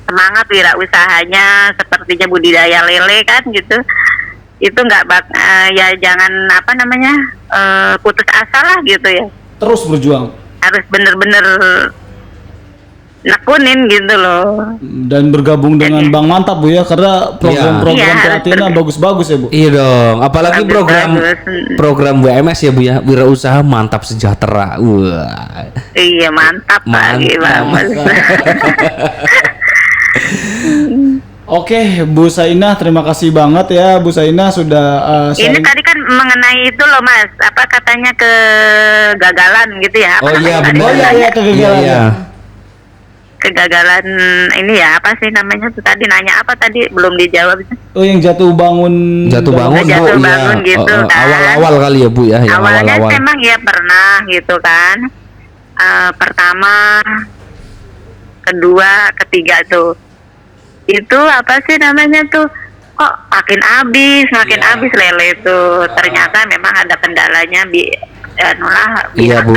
semangat wirausahanya sepertinya budidaya lele kan gitu. Itu ya jangan putus asa lah gitu ya. Terus berjuang. Harus bener-bener nekunin gitu loh. Dan bergabung dengan Bank Mantap Bu ya karena program-program pelatihan bagus-bagus ya Bu. Iya dong, apalagi program WMS ya Bu ya, Wirausaha Mantap Sejahtera. Wah. Iya mantap. Oke, Bu Saina, terima kasih banget ya Bu Saina sudah ini tadi kan mengenai itu loh Mas, apa katanya kegagalan gitu ya. Kegagalan. Kegagalan ini ya apa sih namanya tuh tadi nanya apa tadi belum dijawab itu. Oh yang jatuh bangun gitu kan. Awal-awal kali ya Bu ya. Awalnya memang ya pernah gitu kan. Pertama, kedua, ketiga tuh. Itu apa sih namanya tuh? Kok makin habis lele itu. Ternyata memang ada kendalanya binatang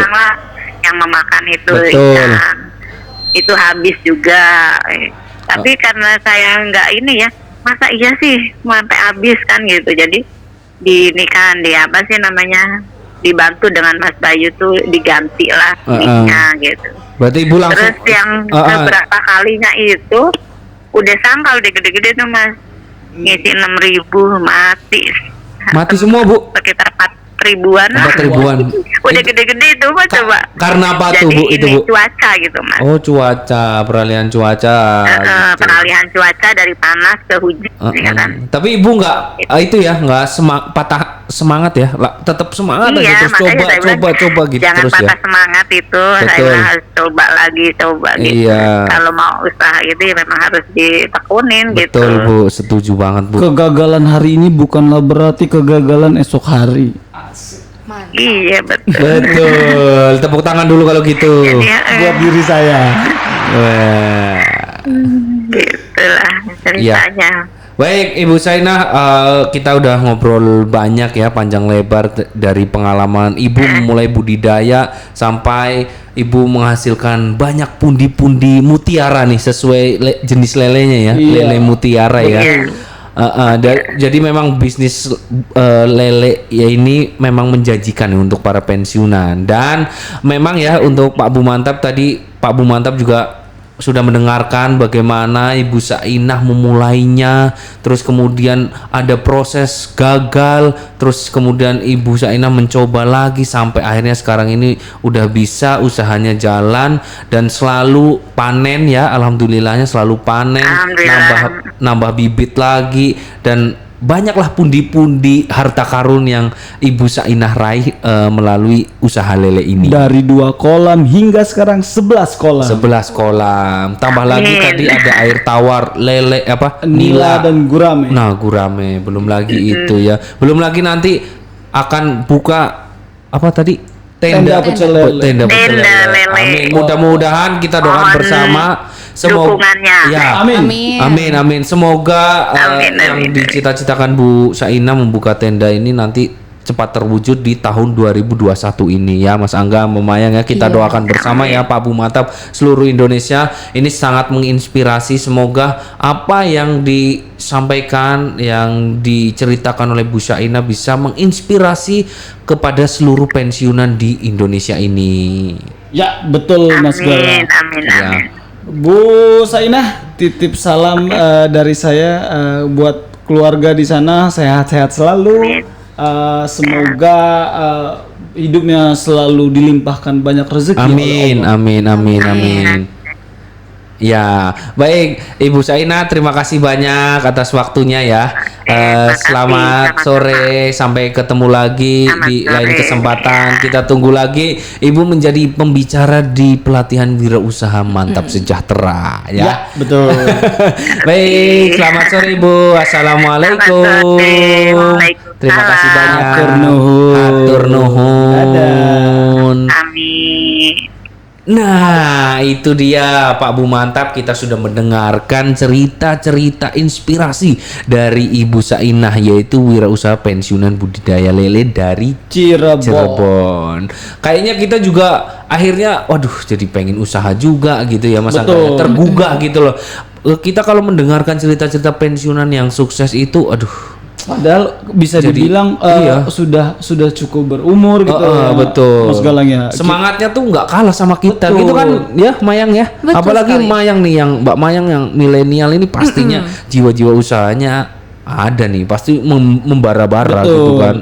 lah yang memakan itu ikan. Itu habis juga. Tapi karena saya nggak ini ya, masa iya sih sampai habis kan gitu. Jadi dibantu dengan Mas Bayu tuh diganti lah mie-nya gitu. Berarti Ibu langsung. Terus yang beberapa kalinya itu udah sangkal udah gede-gede tuh Mas. Ngisi 6.000 mati semua Bu. Sekitar 4.000-an lah. 4.000-an. Udah gede-gede itu Mas coba. Karena apa tuh Bu itu Bu? Cuaca gitu Mas. Oh cuaca, peralihan cuaca. Gitu. Peralihan cuaca dari panas ke hujan ya kan. Tapi Ibu nggak nggak patah semangat ya, tetap semangat aja terus coba gitu jangan terus ya. Jangan patah semangat itu, saya harus coba gitu. Iya. Kalau mau usaha itu ya memang harus ditekunin gitu. Betul Bu, setuju banget Bu. Kegagalan hari ini bukanlah berarti kegagalan esok hari. Iya betul. Betul. Tepuk tangan dulu kalau gitu. Buat diri saya. Gitulah ceritanya. Baik, Ibu Sainah, kita udah ngobrol banyak ya, panjang lebar dari pengalaman Ibu mulai budidaya sampai Ibu menghasilkan banyak pundi-pundi mutiara nih sesuai jenis lelenya ya, lele mutiara ya. Jadi memang bisnis lele ya ini memang menjanjikan ya untuk para pensiunan, dan memang ya untuk Pak Bumantap tadi, Pak Bumantap juga sudah mendengarkan bagaimana Ibu Sainah memulainya, terus kemudian ada proses gagal, terus kemudian Ibu Sainah mencoba lagi sampai akhirnya sekarang ini udah bisa, usahanya jalan dan selalu panen ya, alhamdulillahnya selalu panen, nambah bibit lagi, dan banyaklah pundi-pundi harta karun yang Ibu Sainah raih melalui usaha lele ini. Dari 2 kolam hingga sekarang 11 kolam. 11 kolam. Tambah lagi tadi ada air tawar, lele nila dan gurame. Nah, gurame belum lagi itu ya. Belum lagi nanti akan buka tenda pecel lele. Amin. Mudah-mudahan kita doakan bersama. Semoga ya, amin. Semoga yang dicita-citakan Bu Sainah membuka tenda ini nanti cepat terwujud di tahun 2021 ini ya, Mas Angga, Memayang ya. Kita doakan bersama ya, Pak Bumantap, seluruh Indonesia. Ini sangat menginspirasi. Semoga apa yang disampaikan, yang diceritakan oleh Bu Sainah bisa menginspirasi kepada seluruh pensiunan di Indonesia ini. Ya, betul Mas Galang. Amin. Bu Sainah, titip salam dari saya buat keluarga di sana, sehat-sehat selalu. Semoga hidupnya selalu dilimpahkan banyak rezeki. Amin. Ya, baik Ibu Sainah, terima kasih banyak atas waktunya ya. Selamat sore, sampai ketemu lagi di lain kesempatan. Kita tunggu lagi Ibu menjadi pembicara di pelatihan wirausaha Mantap Sejahtera ya. Betul. Baik, selamat sore Ibu. Assalamualaikum. Terima kasih banyak. Hatur nuhun. Amin. Nah, itu dia Pak Bumantap, kita sudah mendengarkan cerita-cerita inspirasi dari Ibu Sainah, yaitu wirausaha pensiunan budidaya lele dari Cirebon. Kayaknya kita juga akhirnya jadi pengen usaha juga gitu ya, Mas Angga, tergugah gitu loh. Kita kalau mendengarkan cerita-cerita pensiunan yang sukses itu, padahal bisa dibilang sudah cukup berumur gitu ya, betul. Mas Galang ya. Semangatnya tuh nggak kalah sama kita gitu kan ya, Mayang ya. Betul apalagi sekali. Mayang nih, yang Mbak Mayang yang milenial ini pastinya jiwa-jiwa usahanya ada nih, pasti membara-bara gitu kan.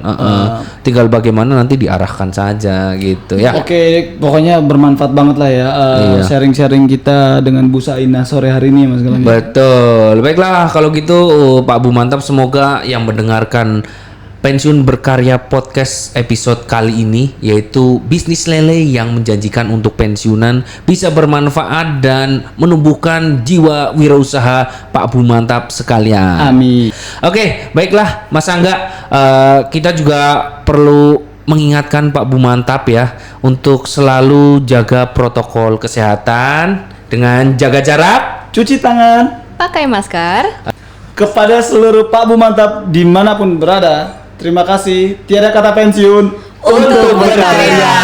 Tinggal bagaimana nanti diarahkan saja gitu ya. Oke, pokoknya bermanfaat banget lah ya sharing-sharing kita dengan Bu Sainah sore hari ini, Mas Galang. Betul. Baiklah kalau gitu Pak Bumantap, semoga yang mendengarkan Pensiun Berkarya Podcast episode kali ini, yaitu bisnis lele yang menjanjikan untuk pensiunan, bisa bermanfaat dan menumbuhkan jiwa wirausaha Pak Bumantap sekalian. Amin. Oke, baiklah Mas Angga, kita juga perlu mengingatkan Pak Bumantap ya untuk selalu jaga protokol kesehatan dengan jaga jarak, cuci tangan, pakai masker. Kepada seluruh Pak Bumantap dimanapun berada, terima kasih. Tiada kata pensiun untuk berkarya.